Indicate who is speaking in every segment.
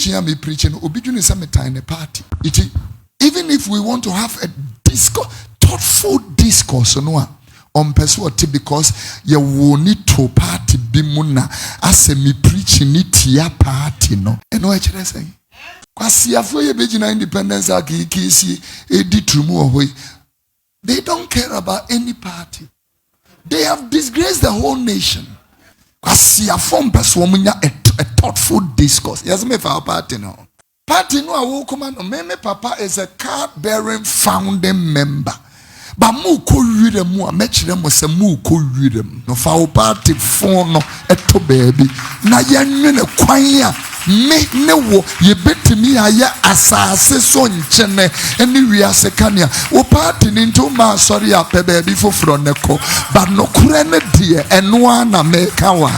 Speaker 1: preaching and me preaching, obedient is some time in a party. Even if we want to have a discourse, thoughtful discourse on persuade, because you will need to party bimuna as a me preaching it ya party no. And what you say? Kwasi afoye bejina independence akikisi editrumu ohwe. They don't care about any party. They have disgraced the whole nation. Kwasi afom persuamunya a thoughtful discourse. Yes, me for our party no. Party no awo command no. Me papa is a card-bearing founding member. But mu ko yire mu a mechire mo se mu ko yire mu. No fa party phone no eto baby. Na yenwe ne kwan a me ne wo ye betimi aye asase so nchene eni wiase kania wo party ni nto ma sorry a pe baby foforo ne ko but no kure ne die eno ana me ka wa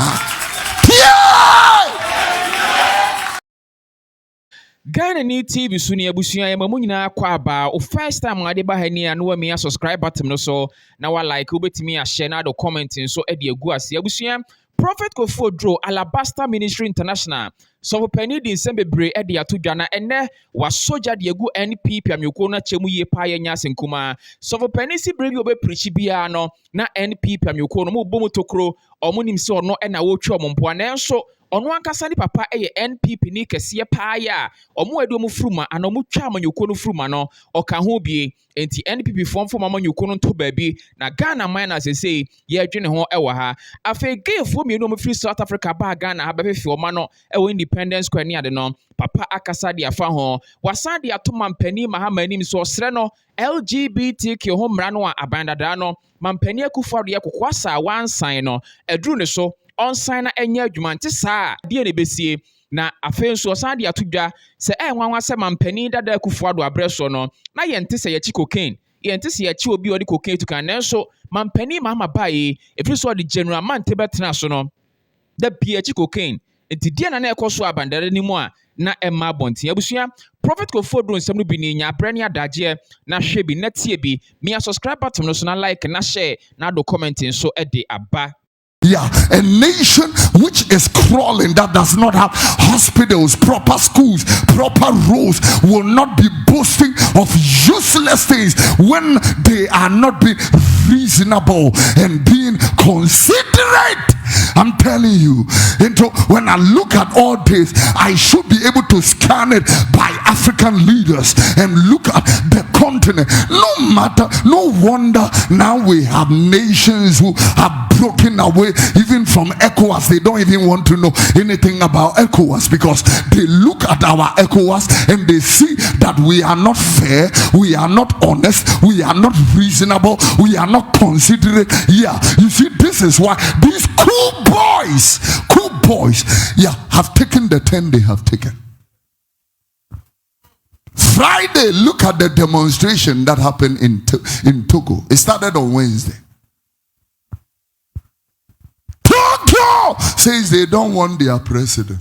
Speaker 2: Gnana TV suni abusuya ya mamunyina kwa aba o first time ade ba hani anu wa me subscribe button no so na wa like ubetimi a share na do commenting so e de agu ase abusuya Prophet Kofi Oduro Alabaster Ministry International so penny din sembebre e de ato dwana ene wa soja de agu NPP amyoko na chemu ye pa ye nya senkuma so penny si brebi obe preach bia no na NPP amyoko no mo bomu tokro omunim se ono e na wo twa ompo na enso ono ankasa ni papa eye NPP ni kese pa ya omo edu mu fruma ana omo twa amanyoko no fruma no oka ho bie enti NPP form amanyoko no to baabi na Ghana miners say ye dwene ho e wa ha afa geefo mienu omo free South Africa ba Ghana ha befe o ma no e wo independence kwa ni ade no papa akasa de afa ho wasan de atoma mpani Mahama And Ndc so sre no LGBTQ ho mra no abandada no mampani akufo de yakokwasa wansan no edru ne so onsan na enya adwuma nte saa de ne besie na afenso osan de atodwa se enwanwa se mampani dada akufo ado abreso no na yente se yachi cocaine yente se yachi obi odi cocaine to kan nanso mampani Mahama bae efiri so de general man te betena so no da bia yachi cocaine enti de na ekoso abandare ni mu a na emma bonti abusua Prophet Kofi Oduro nsem no bi ni nya brani adaje na hwe bi na tie bi me subscribe button no so na like na share na do commenting so e de aba.
Speaker 1: Yeah, a nation which is crawling that does not have hospitals, proper schools, proper roads will not be boasting of useless things when they are not being reasonable and being considerate. I'm telling you, when I look at all this, I should be able to scan it by African leaders and look at the continent. No wonder now we have nations who have broken away even from ECOWAS. They don't even want to know anything about ECOWAS because they look at our ECOWAS and they see that we are not fair, we are not honest, we are not reasonable, we are not considerate. Yeah, you see, this is why these cool boys, have taken the turn they have taken. Friday, look at the demonstration that happened in Togo. It started on Wednesday. Togo says they don't want their president.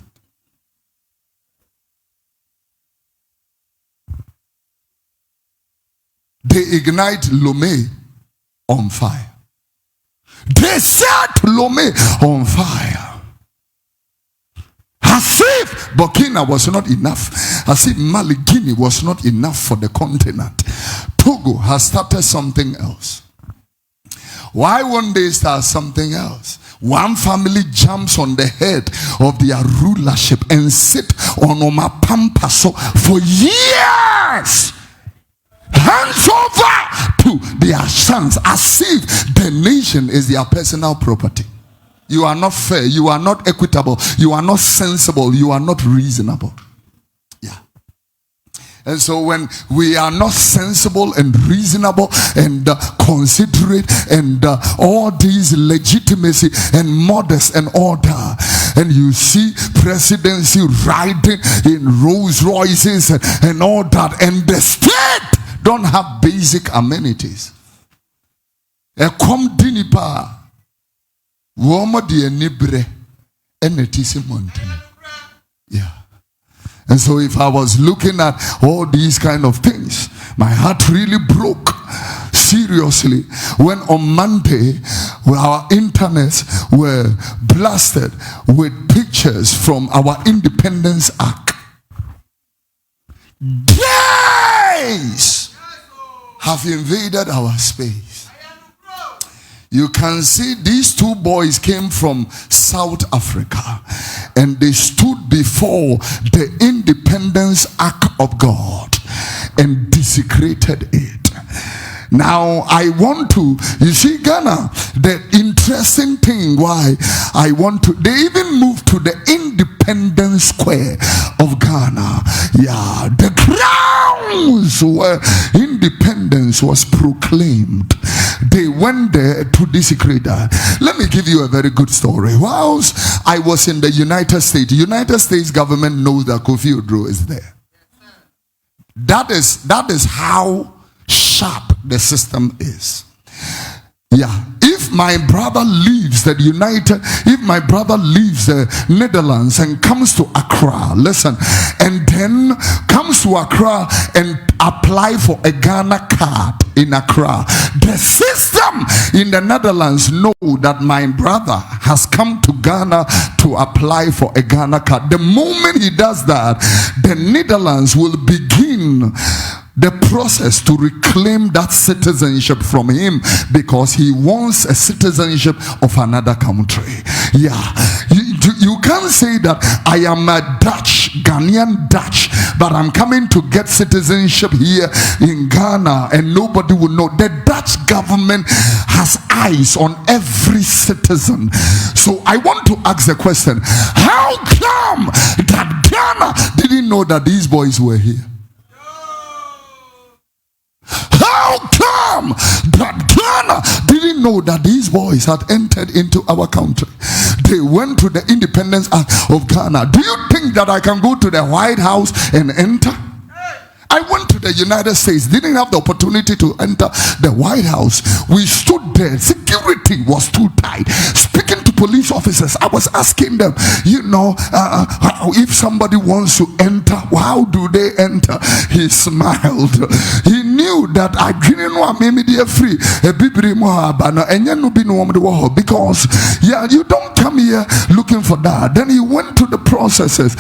Speaker 1: They ignite Lomé on fire. They set Lomé on fire. As if Burkina was not enough, as if Mali, Guinea was not enough for the continent, Togo has started something else. Why won't they start something else? One family jumps on the head of their rulership and sit on Omapampaso for years. Hands over to their sons as if the nation is their personal property. You are not fair, you are not equitable, you are not sensible, you are not reasonable. Yeah. And so when we are not sensible and reasonable and considerate and all these legitimacy and modest and order, and you see presidency riding in Rolls Royces and all that, and the state don't have basic amenities. A come dinipa Woma di enibre enetisi mountain. Yeah. And so if I was looking at all these kind of things, my heart really broke seriously when on Monday our internets were blasted with pictures from our Independence Arc. Gays have invaded our space. You can see these two boys came from South Africa and they stood before the Independence Act of God and desecrated it. Now I want to, you see, Ghana, the interesting thing why I want to, they even moved to the Independence Square of Ghana. Yeah, the grounds where independence was proclaimed. They went there to desecrate that. Let me give you a very good story. Whilst I was in the United States government knows that Kofi Oduro is there. That is how sharp the system is. Yeah. If my brother leaves the Netherlands and comes to Accra, listen, and then comes to Accra and apply for a Ghana card in Accra, the system in the Netherlands know that my brother has come to Ghana to apply for a Ghana card. The moment he does that, the Netherlands will begin the process to reclaim that citizenship from him because he wants a citizenship of another country. Yeah, you can't say that I am a Ghanaian Dutch, but I'm coming to get citizenship here in Ghana and nobody will know. The Dutch government has eyes on every citizen. So I want to ask the question, how come that Ghana didn't know that these boys were here? How come that Ghana didn't know that these boys had entered into our country? They went to the Independence Act of Ghana. Do you think that I can go to the White House and enter? I went to the United States, didn't have the opportunity to enter the White House. We stood there, security was too tight. Speaking to police officers, I was asking them, if somebody wants to enter, how do they enter? He smiled. He knew that I didn't want me free because you don't come here looking for that. Then he went to the processes,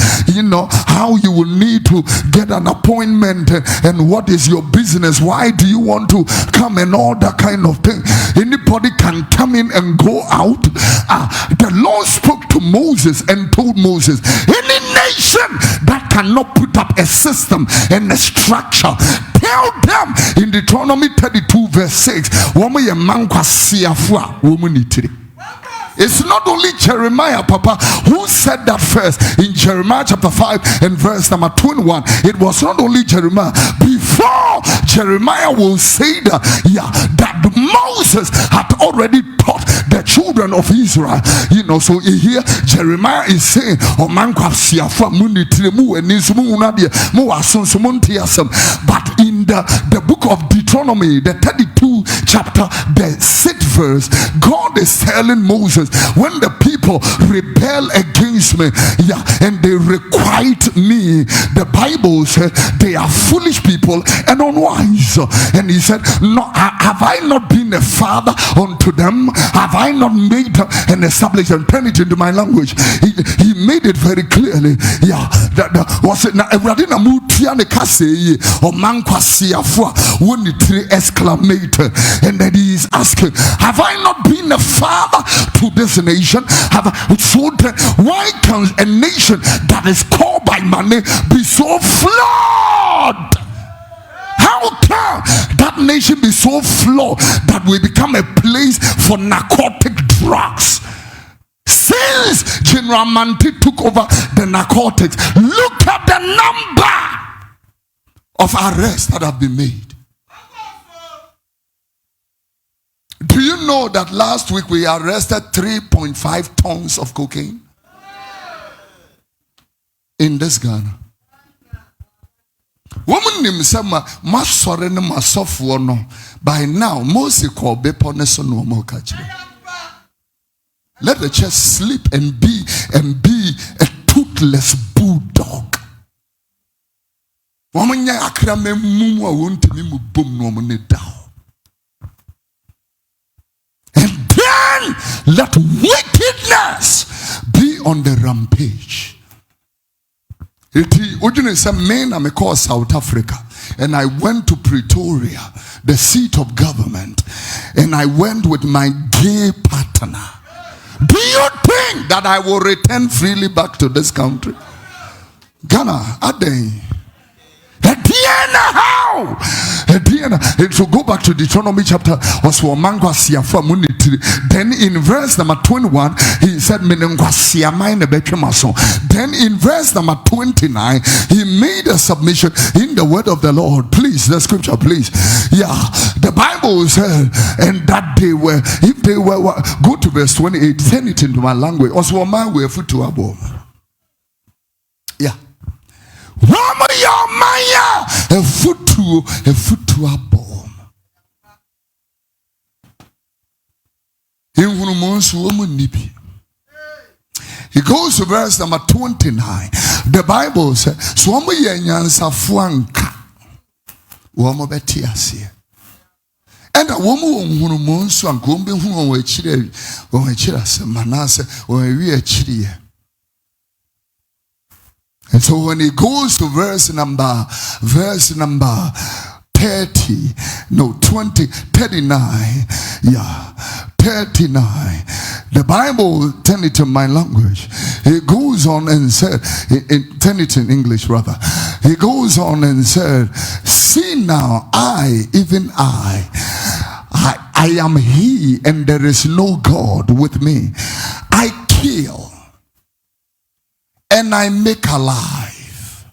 Speaker 1: how you will need to get an appointment and what is your business, why do you want to come, and all that kind of thing. Anybody can come in and go out. The Lord spoke to Moses and told Moses, any nation that cannot put up a system and a structure, tell them in Deuteronomy 32 verse 6, it's not only Jeremiah, Papa, who said that first in Jeremiah chapter 5 and verse number 21. It was not only Jeremiah. Before Jeremiah will say that, that Moses had already taught the children of Israel. So here Jeremiah is saying, but in the book of Deuteronomy, the 32 chapter, the 6th verse, God is telling Moses, when the people rebel against me, and they requite me, the Bible said they are foolish people and unwise. And he said, no, have I not been a father unto them? Have I not made them and established and turn it into my language? He made it very clearly. That was it. Now, exclamator, and then he is asking, have I not been a father to this nation? Why can a nation that is called by my name be so flawed? How can that nation be so flawed that we become a place for narcotic drugs? Since General Manti took over the narcotics, look at the number of arrests that have been made. Do you know that last week we arrested 3.5 tons of cocaine in this Ghana? Woman named Sama Masorene Masofuono. By now, Mose called Beponeso no more catch. Let the church sleep and be a toothless bulldog. Woman ya akrame mumu won't me mu boom no money down. And then let wickedness be on the rampage. Ujune said, "Man, I'm called South Africa, and I went to Pretoria, the seat of government, and I went with my gay partner. Do you think that I will return freely back to this country?" Ghana, Ade. How? It will go back to Deuteronomy chapter. Then in verse number 21, he said, then in verse number 29, he made a submission in the word of the Lord. Please, the scripture, please. Yeah, the Bible said, and that they were, if they were, go to verse 28, send it into my language. Also, my way foot to above. Yeah. Rama ya maya a foot to a bomb. He goes to verse number 29. The Bible says, "Swama yansa fuanka wama betiasie." And a woman who monsu and gombe who were chiri or chiras manase or we a chiri. And so when he goes to verse number 30, no 39, yeah, 39. The Bible, turn it to my language. He goes on and said, turn it in English rather. He goes on and said, "See now, even I am he, and there is no God with me. I kill and I make alive.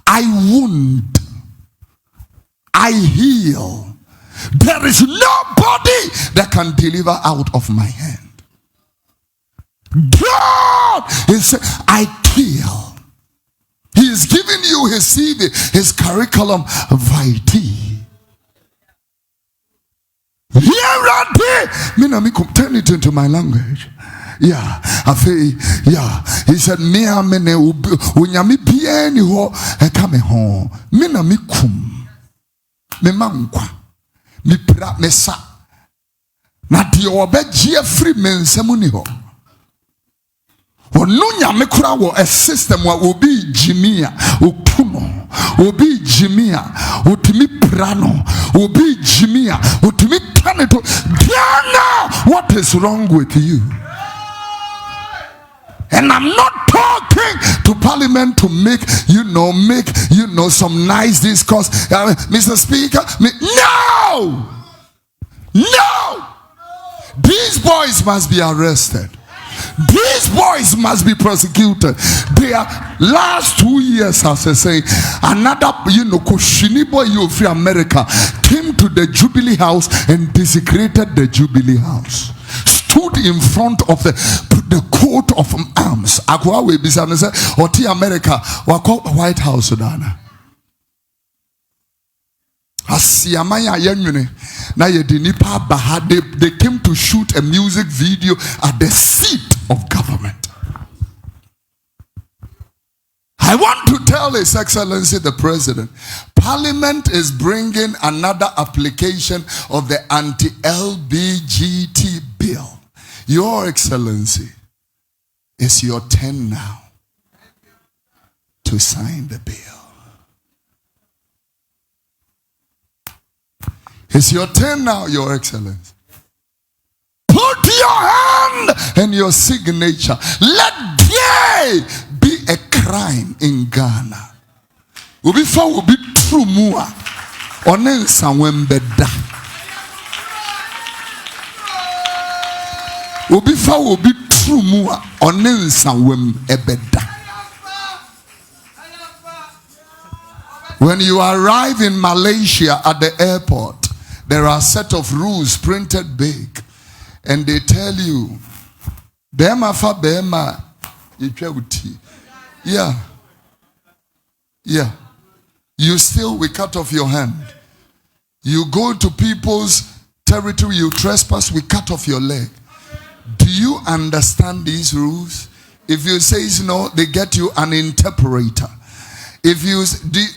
Speaker 1: I wound. I heal. There is nobody that can deliver out of my hand." God is, I kill. He is giving you his CV, his curriculum vitae. Turn it into my language. Yeah, yeah. He said, "Me amene unyami bieni ho ekame ho. Mina mi kum, me mankwa, mi pra me sa. Na di obeji free men semuni ho. Onunya me kura wo a system wa obi jimia, okuno, obi jimia, otimi prano, obi jimia, otimi taneto. Ghana, what is wrong with you? And I'm not talking to Parliament to make some nice discourse. Mr. Speaker, no. These boys must be arrested. These boys must be prosecuted. Their last 2 years, as I say, another, Koshinibo of America came to the Jubilee House and desecrated the Jubilee House. Stood in front of the coat of arms. Akwawe bisane se oti America wako White House dana. Asiamaya yenwene na yedinipa baha. They came to shoot a music video at the seat of government. I want to tell His Excellency the President, Parliament is bringing another application of the anti-LGBTQ bill. Your Excellency, it's your turn now to sign the bill. It's your turn now, Your Excellency. Put your hand and your signature. Let gay be a crime in Ghana. Ubifa will be true mua. Onensa wembeda. Ubifa will be true mua. Onensa wembeda. When you arrive in Malaysia at the airport, there are a set of rules printed big, and they tell you, "Bema fa bema, yeah. You still, we cut off your hand. You go to people's territory, you trespass, we cut off your leg." Do you understand these rules? If you say no, they get you an interpreter. If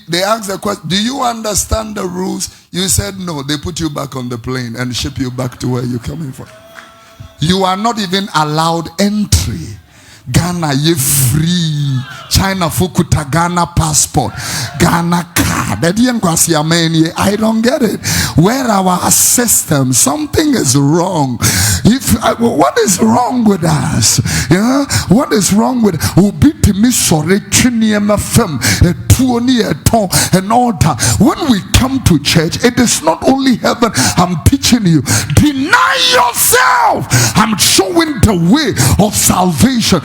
Speaker 1: they ask the question, "Do you understand the rules?" You said no, they put you back on the plane and ship you back to where you're coming from. You are not even allowed entry Ghana ye free. China fukuta Ghana passport. Ghana card. I don't get it. Where our system, something is wrong. What is wrong with us? Yeah? What is wrong with and altar? When we come to church, it is not only heaven I'm teaching you. Deny yourself. I'm showing the way of salvation.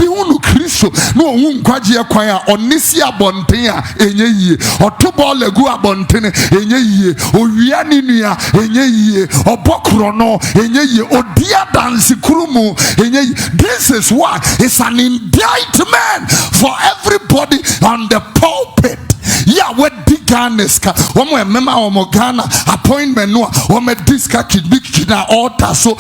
Speaker 1: Unu Kristo no unkwaji kwaya onisi abonten enye yie otobo legu abonten enye yie owia ninua enye yie obokro no enye yie odia dance kurumu enye yie. This is why it's an indictment for everybody on the pulpit. Yeah, what Ghana's omo emema omo Ghana appointment no omo diska kidbikina altar so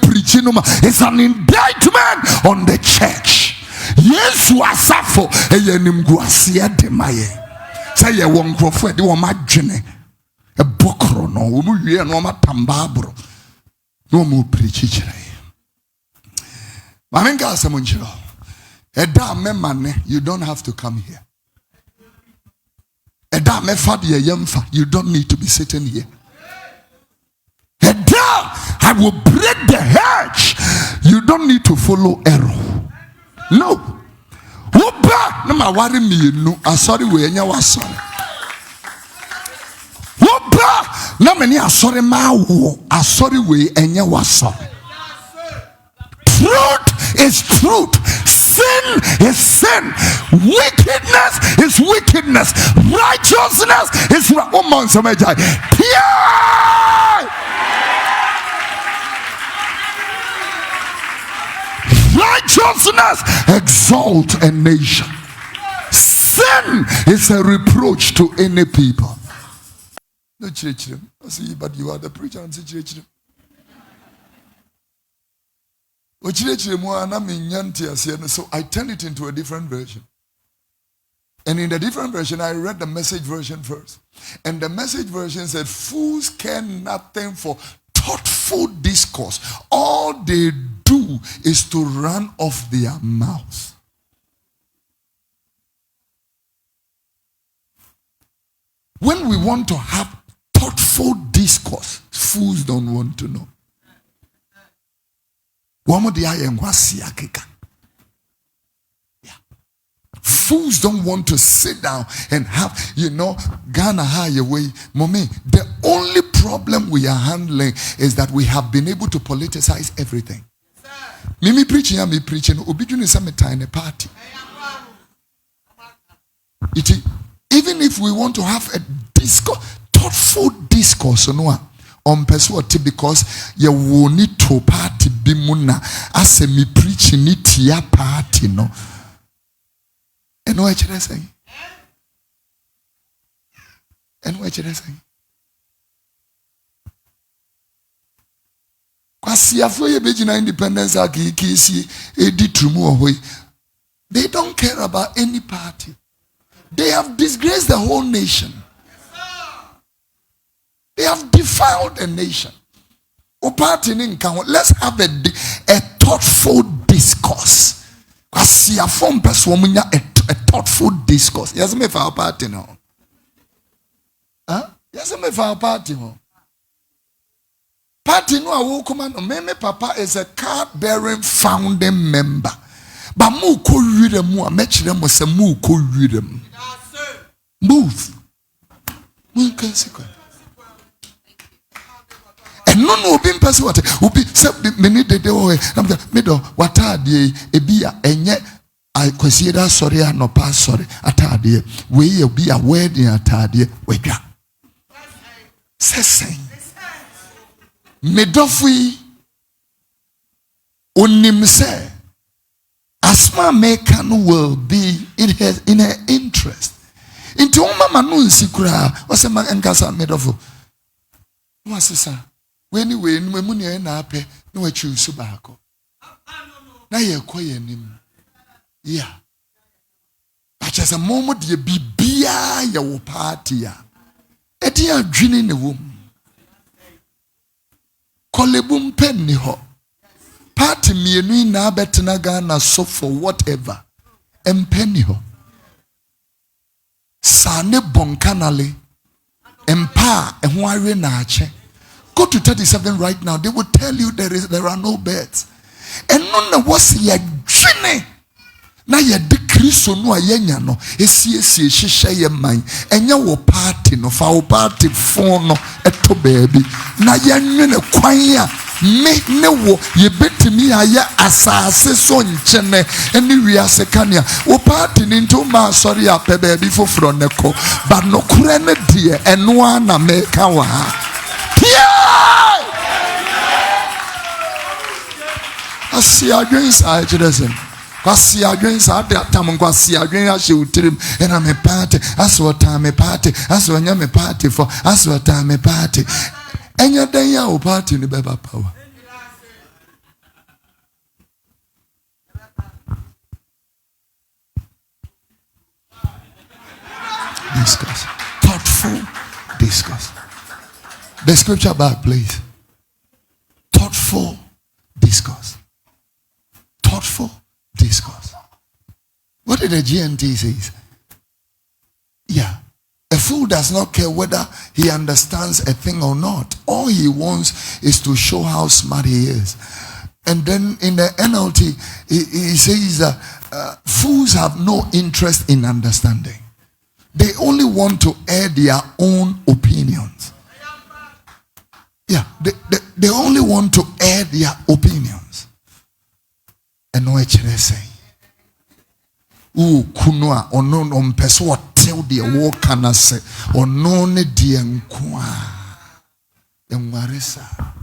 Speaker 1: preaching. It's an indictment on the church. Yes, was suffer a yenimguasia de maye. Say a one crofred, you are my gene. A bokro no, we are no matambabro. No more preaching. Mamenga Samunchilo. A damn man, you don't have to come here. A damn fadia yamfa, you don't need to be sitting here. A damn, I will break the hedge. You don't need to follow error. No. Uba na ma wari mi nu asori we enya wasori. Uba na meni asori ma wo asori we enya wasori. Truth is truth. Sin is sin. Wickedness is wickedness. Righteousness is righteousness exalts a nation. Sin is a reproach to any people. No church, I see, but you are the preacher and say church. So I turn it into a different version. And in the different version, I read the Message version first. And the Message version said, fools care nothing for thoughtful discourse. All they do is to run off their mouths. When we want to have thoughtful discourse, fools don't want to know. Yeah. Fools don't want to sit down and have, Ghana high away. Mommy, the only problem we are handling is that we have been able to politicize everything. Me preaching. Obidun is some time in a party. Even if we want to have a discourse, thoughtful discourse, on persuade because you will need to party bimuna as me preaching it ya party no. And what should I say? And what should I say? Independence they don't care about any party. They have disgraced the whole nation. They have defiled the nation. Let's have a thoughtful discourse. A thoughtful discourse. Yes, me for our party now. Yes, me for our party now. Party no awo kuma no me papa is a card-bearing founding member. But mu ko wire mu a mechire mo se mu ko wire mu. Move. Mu kan sekwa. No be person what obi se me need de o me do watade ebia enye I consider sorry no pass sorry atade we obi a wedding atade wedwa. Sesen Medofui Unimse Asma Mekan will be in her interest. Into Mama Nunsikura was a man and Gasa Medofu. What's this? When you win, when you are pay, no choose Subako. Now you're quiet him. Yeah. But just a moment you be beer your party. A dear drinking a womb. Kolebum penny ho. party mienu na betena Ghana so for whatever. Empenny ho. Sane bonkanale. Empa ehware na ache. Go to 37 right now. They will tell you there are no beds. And none was ye dreaming. Na ye decrease so no ayenya no. Esi hyehyɛ ye man. Enya wo party no fa wo party phone no eto baby. Na ye nwene kwan a me ne wo ye betimi aye asase so nkyene eni wiase kania. Wo party ni nto ma sorry ape baby foforo ne ko. But no kure ne die eno ana me ka wa ha. Asi against I just Kwasi against at that time kwasi against she would tell him and I'm a party as what time a party as when I'm a party for as what time a party and your day your party in the beba power. Discuss. Thoughtful discuss. The scripture back, please. Thoughtful discourse. Thoughtful discourse. What did the GNT say? Yeah. A fool does not care whether he understands a thing or not. All he wants is to show how smart he is. And then in the NLT, he says fools have no interest in understanding. They only want to air their own opinions. Yeah, they only want to air their opinions. And no say. Kunwa ono mpeso wa tell the walk and say ono ne die nkwa. Enwaresa.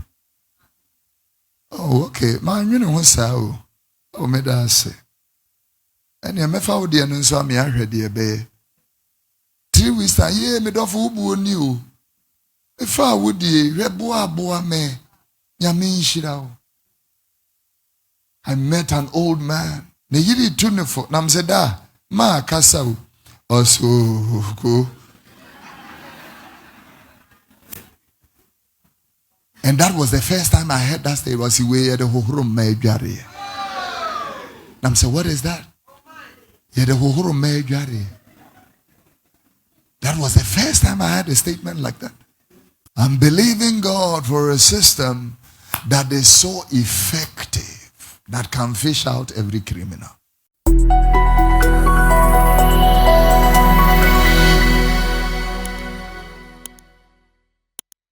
Speaker 1: Oh, okay. Ma nwene ho sa o. O me da say. Ene me fa wo de no nso am ya hwede e be. 3 weeks ye me do fo ubu oni o. If I would boa me, Yamin Shirao. I met an old man. Ne yiri tunefo. Nam seda ma kasau. Also go. And that was the first time I heard that state was he way the hohoro mejari. Nam say, what is that? Yeah, the hohoro mejari. That was the first time I heard a statement like that. I'm believing God for a system that is so effective that can fish out every criminal.